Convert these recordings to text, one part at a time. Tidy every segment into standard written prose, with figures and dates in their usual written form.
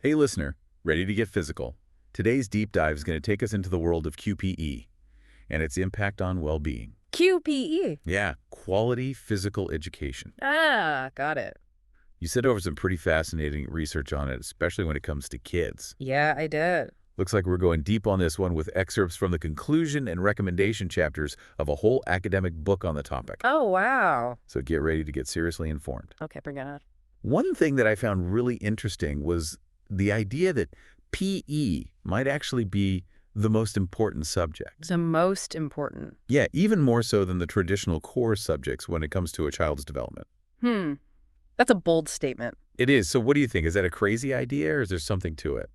Hey listener, ready to get physical? Today's deep dive is going to take us into the world of QPE and its impact on well-being. QPE. Yeah, quality physical education. Ah, got it. You sent over some pretty fascinating research on it, especially when it comes to kids. Yeah, I did. Looks like we're going deep on this one with excerpts from the conclusion and recommendation chapters of a whole academic book on the topic. Oh, wow. So get ready to get seriously informed. Okay, bring it on. One thing that I found really interesting was the idea that PE might actually be the most important subject. The most important. Yeah, even more so than the traditional core subjects when it comes to a child's development. That's a bold statement. It is. So what do you think? Is that a crazy idea or is there something to it?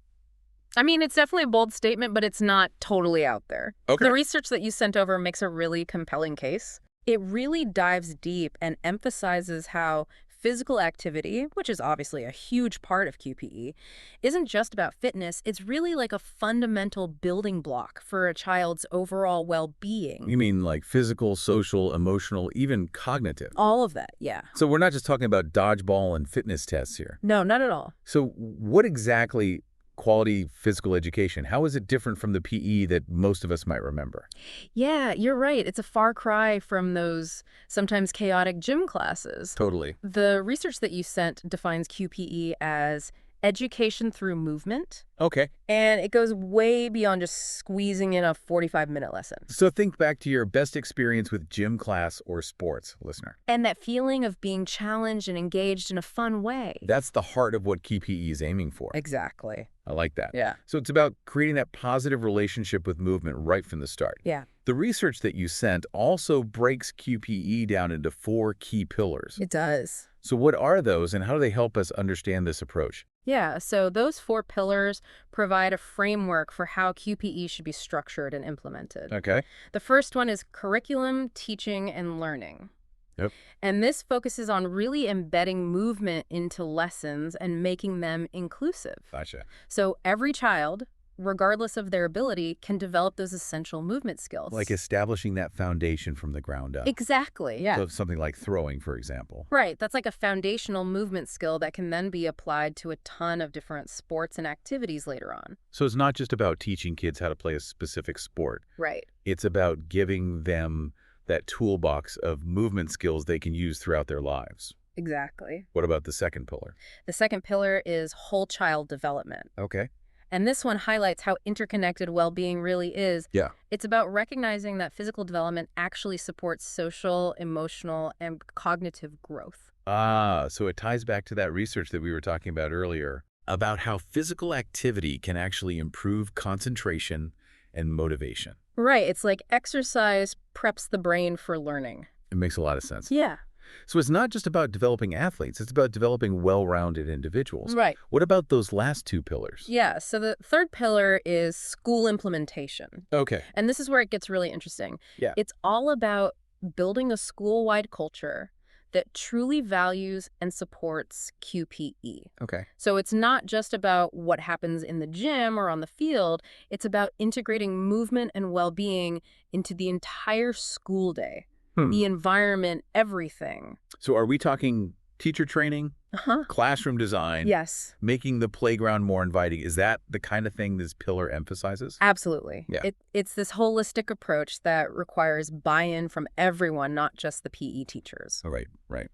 I mean, it's definitely a bold statement, but it's not totally out there. Okay. The research that you sent over makes a really compelling case. It really dives deep and emphasizes how physical activity, which is obviously a huge part of QPE, isn't just about fitness. It's really like a fundamental building block for a child's overall well-being. You mean like physical, social, emotional, even cognitive? All of that, yeah. So we're not just talking about dodgeball and fitness tests here. No, not at all. So what exactly quality physical education? How is it different from the PE that most of us might remember? Yeah, you're right. It's a far cry from those sometimes chaotic gym classes. Totally. The research that you sent defines QPE as education through movement, Okay. and it goes way beyond just squeezing in a 45-minute lesson. So think back to your best experience with gym class or sports, listener. And that feeling of being challenged and engaged in a fun way. That's the heart of what QPE is aiming for. Exactly. I like that. Yeah. So it's about creating that positive relationship with movement right from the start. Yeah, The research that you sent also breaks QPE down into 4 key pillars. it does. So what are those and how do they help us understand this approach? Yeah, so those 4 pillars provide a framework for how QPE should be structured and implemented. Okay. The first one is curriculum, teaching, and learning. Yep. And this focuses on really embedding movement into lessons and making them inclusive. Gotcha. So every child, regardless of their ability, can develop those essential movement skills. Like establishing that foundation from the ground up. Exactly, yeah. So something like throwing, for example. Right, that's like a foundational movement skill that can then be applied to a ton of different sports and activities later on. So it's not just about teaching kids how to play a specific sport. Right. It's about giving them that toolbox of movement skills they can use throughout their lives. Exactly. What about the second pillar? The second pillar is whole child development. Okay. And this one highlights how interconnected well-being really is. Yeah. It's about recognizing that physical development actually supports social, emotional, and cognitive growth. So it ties back to that research that we were talking about earlier about how physical activity can actually improve concentration and motivation. Right, it's like exercise preps the brain for learning. It makes a lot of sense. Yeah. So it's not just about developing athletes, it's about developing well-rounded individuals. Right. What about those last 2 pillars? Yeah, so the third pillar is school implementation. Okay. And this is where it gets really interesting. Yeah. It's all about building a school-wide culture that truly values and supports QPE. Okay. So it's not just about what happens in the gym or on the field. It's about integrating movement and well-being into the entire school day, the environment, everything. So are we talking teacher training, Uh-huh. classroom design, Yes, making the playground more inviting? Is that the kind of thing this pillar emphasizes? absolutely. Yeah. It's this holistic approach that requires buy-in from everyone, not just the PE teachers. Oh, right, right.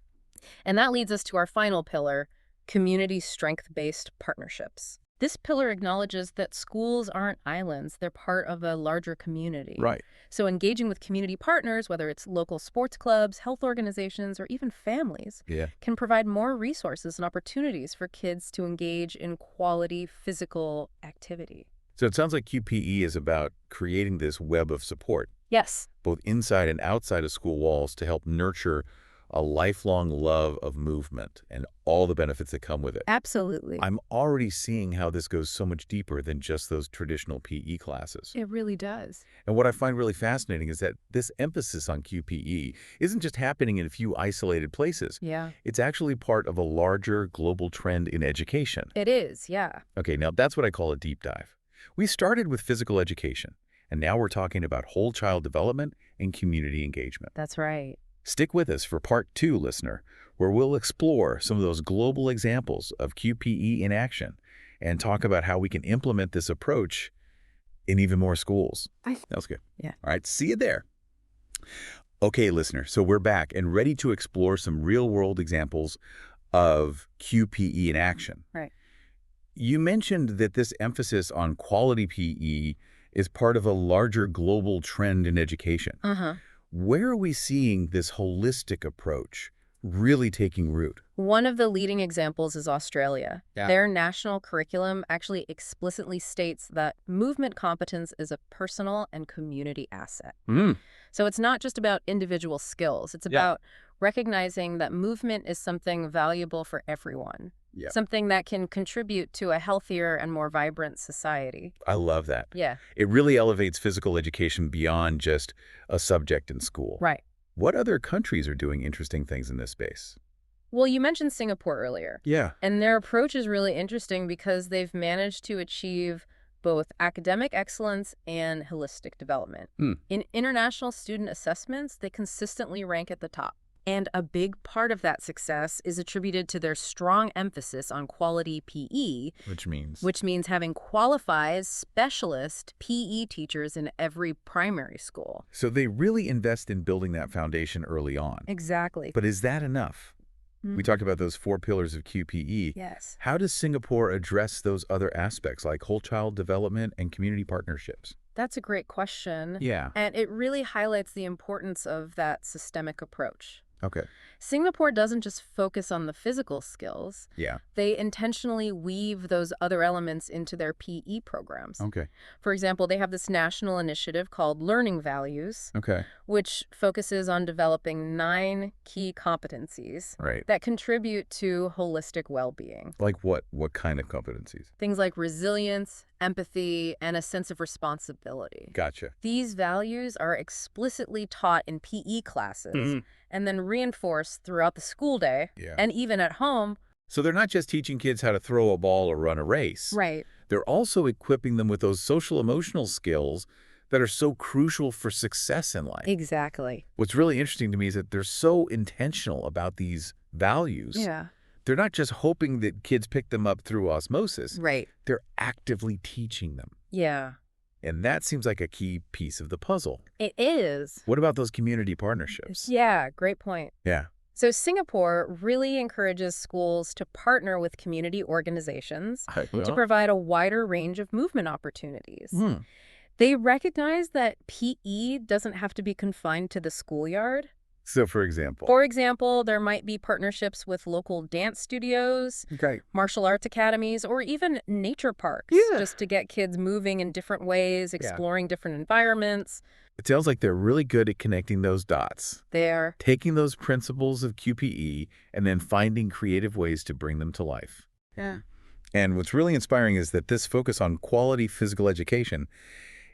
And that leads us to our final pillar, community strength-based partnerships. This pillar acknowledges that schools aren't islands. They're part of a larger community. Right. So engaging with community partners, whether it's local sports clubs, health organizations, or even families, Yeah. can provide more resources and opportunities for kids to engage in quality physical activity. So it sounds like QPE is about creating this web of support, Yes. both inside and outside of school walls, to help nurture a lifelong love of movement and all the benefits that come with it. Absolutely. I'm already seeing how this goes so much deeper than just those traditional PE classes. It really does. And what I find really fascinating is that this emphasis on QPE isn't just happening in a few isolated places. Yeah. It's actually part of a larger global trend in education. It is, yeah. Okay, now that's what I call a deep dive. We started with physical education, and now we're talking about whole child development and community engagement. That's right. Stick with us for part 2, listener, where we'll explore some of those global examples of QPE in action and talk about how we can implement this approach in even more schools. That was good. Yeah. All right, see you there. Okay, listener, so we're back and ready to explore some real-world examples of QPE in action. Right. You mentioned that this emphasis on quality PE is part of a larger global trend in education. Uh-huh. Where are we seeing this holistic approach really taking root? One of the leading examples is Australia. Yeah. Their national curriculum actually explicitly states that movement competence is a personal and community asset. So it's not just about individual skills. It's about recognizing that movement is something valuable for everyone, something that can contribute to a healthier and more vibrant society. I love that. Yeah. It really elevates physical education beyond just a subject in school. Right. What other countries are doing interesting things in this space? Well, you mentioned Singapore earlier. Yeah. And their approach is really interesting because they've managed to achieve both academic excellence and holistic development. In international student assessments, they consistently rank at the top. And a big part of that success is attributed to their strong emphasis on quality PE, which means having qualified specialist PE teachers in every primary school. So they really invest in building that foundation early on. Exactly. But is that enough? We talked about those 4 pillars of QPE. Yes. How does Singapore address those other aspects like whole child development and community partnerships? That's a great question. Yeah. And it really highlights the importance of that systemic approach. Okay. Singapore doesn't just focus on the physical skills. Yeah. They intentionally weave those other elements into their PE programs. Okay. For example, they have this national initiative called Learning Values, Okay. which focuses on developing 9 key competencies Right. that contribute to holistic well-being. Like what? What kind of competencies? Things like resilience, empathy, and a sense of responsibility. Gotcha. These values are explicitly taught in PE classes and then reinforced throughout the school day and even at home. So they're not just teaching kids how to throw a ball or run a race. Right. They're also equipping them with those social emotional skills that are so crucial for success in life. Exactly. What's really interesting to me is that they're so intentional about these values. Yeah. They're not just hoping that kids pick them up through osmosis. Right. They're actively teaching them. Yeah. And that seems like a key piece of the puzzle. It is. What about those community partnerships? Yeah, great point. Yeah. So Singapore really encourages schools to partner with community organizations to provide a wider range of movement opportunities. They recognize that PE doesn't have to be confined to the schoolyard. So, for example? For example, there might be partnerships with local dance studios, martial arts academies, or even nature parks, just to get kids moving in different ways, exploring different environments. It sounds like they're really good at connecting those dots. They're taking those principles of QPE and then finding creative ways to bring them to life. Yeah. And what's really inspiring is that this focus on quality physical education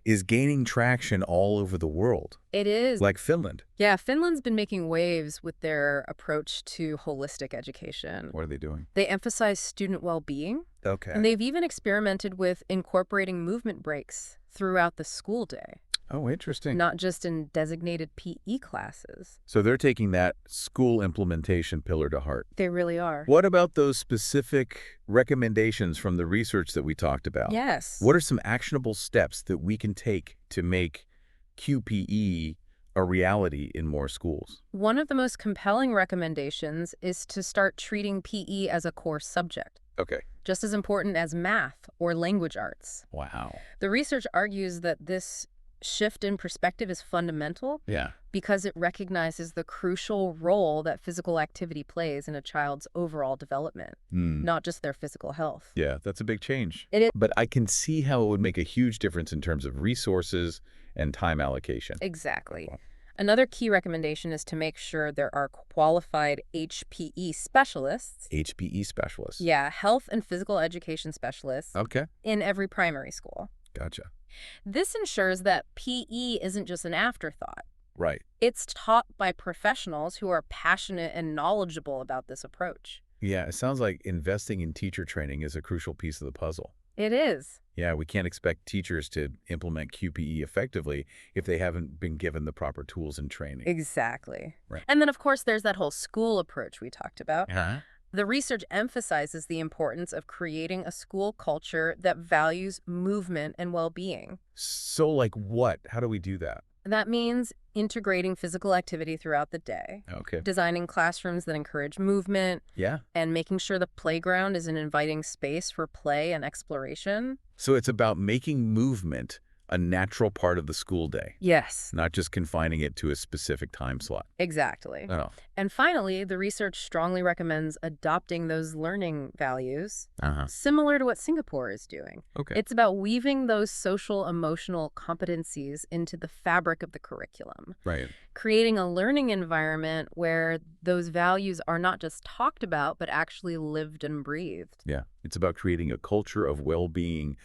is gaining traction all over the world. It is. Like Finland. Yeah, Finland's been making waves with their approach to holistic education. What are they doing? They emphasize student well-being. Okay. And they've even experimented with incorporating movement breaks throughout the school day. Oh, interesting. Not just in designated PE classes. So they're taking that school implementation pillar to heart. They really are. What about those specific recommendations from the research that we talked about? Yes. What are some actionable steps that we can take to make QPE a reality in more schools? One of the most compelling recommendations is to start treating PE as a core subject. Okay. Just as important as math or language arts. Wow. The research argues that this shift in perspective is fundamental because it recognizes the crucial role that physical activity plays in a child's overall development, not just their physical health. Yeah, that's a big change. It is. But I can see how it would make a huge difference in terms of resources and time allocation. Exactly. Another key recommendation is to make sure there are qualified HPE specialists. HPE specialists. Yeah, health and physical education specialists. Okay. In every primary school. Gotcha. This ensures that PE isn't just an afterthought. Right. It's taught by professionals who are passionate and knowledgeable about this approach. Yeah, it sounds like investing in teacher training is a crucial piece of the puzzle. It is. Yeah, we can't expect teachers to implement QPE effectively if they haven't been given the proper tools and training. Exactly. Right. And then, of course, there's that whole school approach we talked about. The research emphasizes the importance of creating a school culture that values movement and well-being. So like what? How do we do that? That means integrating physical activity throughout the day, Okay. designing classrooms that encourage movement, Yeah. and making sure the playground is an inviting space for play and exploration. So it's about making movement a natural part of the school day, Yes, not just confining it to a specific time slot. exactly. Oh. And finally, the research strongly recommends adopting those learning values, Uh-huh. similar to what Singapore is doing. Okay. It's about weaving those social emotional competencies into the fabric of the curriculum, Right. creating a learning environment where those values are not just talked about, but actually lived and breathed. Yeah. It's about creating a culture of well-being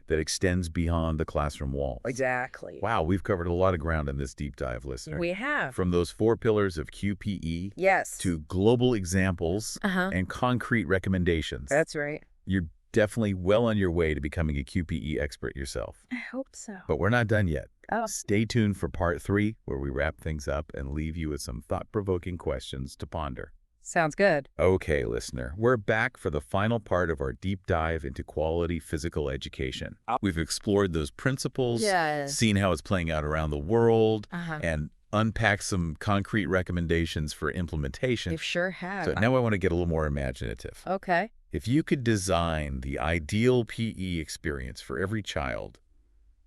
that extends beyond the classroom walls. Exactly. Wow, we've covered a lot of ground in this deep dive, listener. We have. From those 4 pillars of QPE Yes. to global examples Uh-huh. and concrete recommendations. That's right. You're definitely well on your way to becoming a QPE expert yourself. I hope so. But we're not done yet. Oh. Stay tuned for part 3, where we wrap things up and leave you with some thought-provoking questions to ponder. Sounds good. Okay, listener, we're back for the final part of our deep dive into quality physical education. We've explored those principles, Yes. seen how it's playing out around the world, Uh-huh. and unpacked some concrete recommendations for implementation. They sure have. So now I want to get a little more imaginative. Okay. If you could design the ideal PE experience for every child,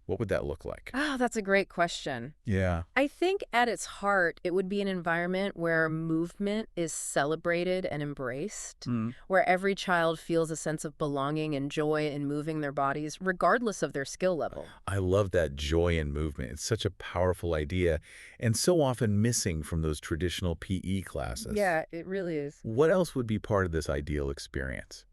what would that look like? Oh, that's a great question. Yeah. I think at its heart, it would be an environment where movement is celebrated and embraced, where every child feels a sense of belonging and joy in moving their bodies, regardless of their skill level. I love that joy in movement. It's such a powerful idea and so often missing from those traditional PE classes. Yeah, it really is. What else would be part of this ideal experience?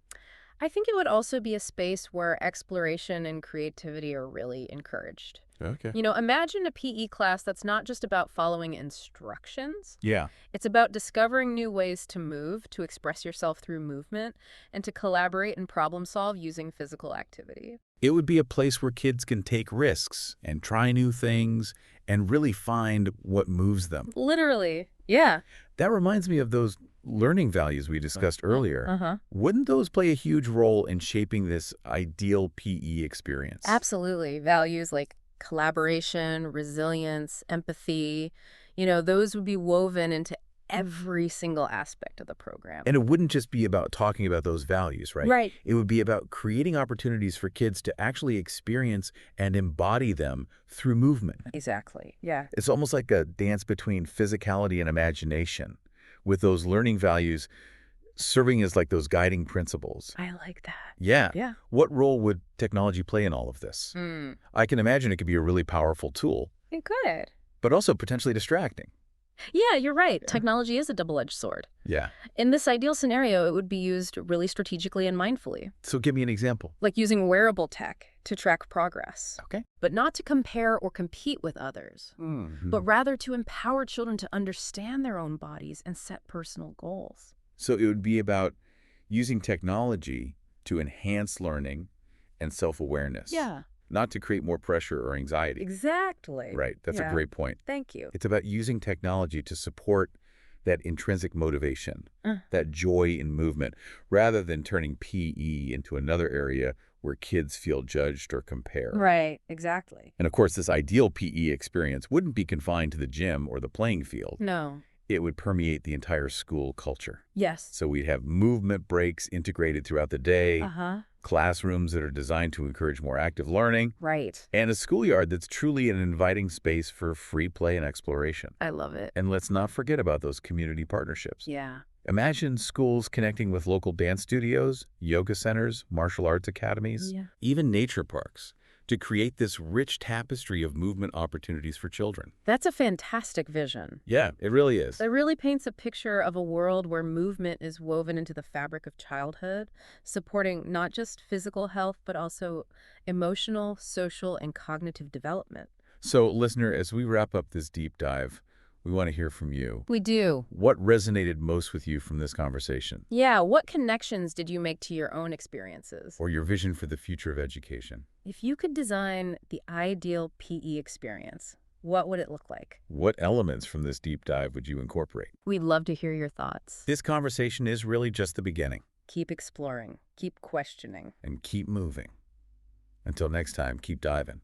I think it would also be a space where exploration and creativity are really encouraged. Okay. You know, imagine a PE class that's not just about following instructions. Yeah. It's about discovering new ways to move, to express yourself through movement, and to collaborate and problem solve using physical activity. It would be a place where kids can take risks and try new things and really find what moves them. Literally. Yeah. That reminds me of those learning values we discussed earlier. Uh-huh. Wouldn't those play a huge role in shaping this ideal PE experience? Absolutely. Values like collaboration, resilience, empathy, those would be woven into every single aspect of the program. And it wouldn't just be about talking about those values, right? Right. It would be about creating opportunities for kids to actually experience and embody them through movement. Exactly. Yeah. It's almost like a dance between physicality and imagination, with those learning values serving as like those guiding principles. I like that. Yeah. Yeah. What role would technology play in all of this? I can imagine it could be a really powerful tool, It could. but also potentially distracting. Yeah, you're right. Yeah. Technology is a double-edged sword. Yeah. In this ideal scenario, it would be used really strategically and mindfully, So give me an example. like using wearable tech to track progress, Okay. but not to compare or compete with others, but rather to empower children to understand their own bodies and set personal goals. So it would be about using technology to enhance learning and self-awareness. Yeah, Not to create more pressure or anxiety. exactly. Right. That's a Yeah. great point. Thank you. It's about using technology to support that intrinsic motivation, that joy in movement, rather than turning PE into another area where kids feel judged or compared. Right, exactly. And of course, this ideal PE experience wouldn't be confined to the gym or the playing field. No. It would permeate the entire school culture. Yes. So we'd have movement breaks integrated throughout the day, Uh-huh. classrooms that are designed to encourage more active learning, Right. and a schoolyard that's truly an inviting space for free play and exploration. I love it. And let's not forget about those community partnerships. Yeah. Imagine schools connecting with local dance studios, yoga centers, martial arts academies, Yeah. even nature parks, to create this rich tapestry of movement opportunities for children. That's a fantastic vision. Yeah, it really is. It really paints a picture of a world where movement is woven into the fabric of childhood, supporting not just physical health, but also emotional, social, and cognitive development. So, listener, as we wrap up this deep dive, we want to hear from you. We do. What resonated most with you from this conversation, Yeah, what connections did you make to your own experiences? or your vision for the future of education? If you could design the ideal PE experience, what would it look like? What elements from this deep dive would you incorporate? We'd love to hear your thoughts. This conversation is really just the beginning. Keep exploring, keep questioning. And keep moving. Until next time, keep diving.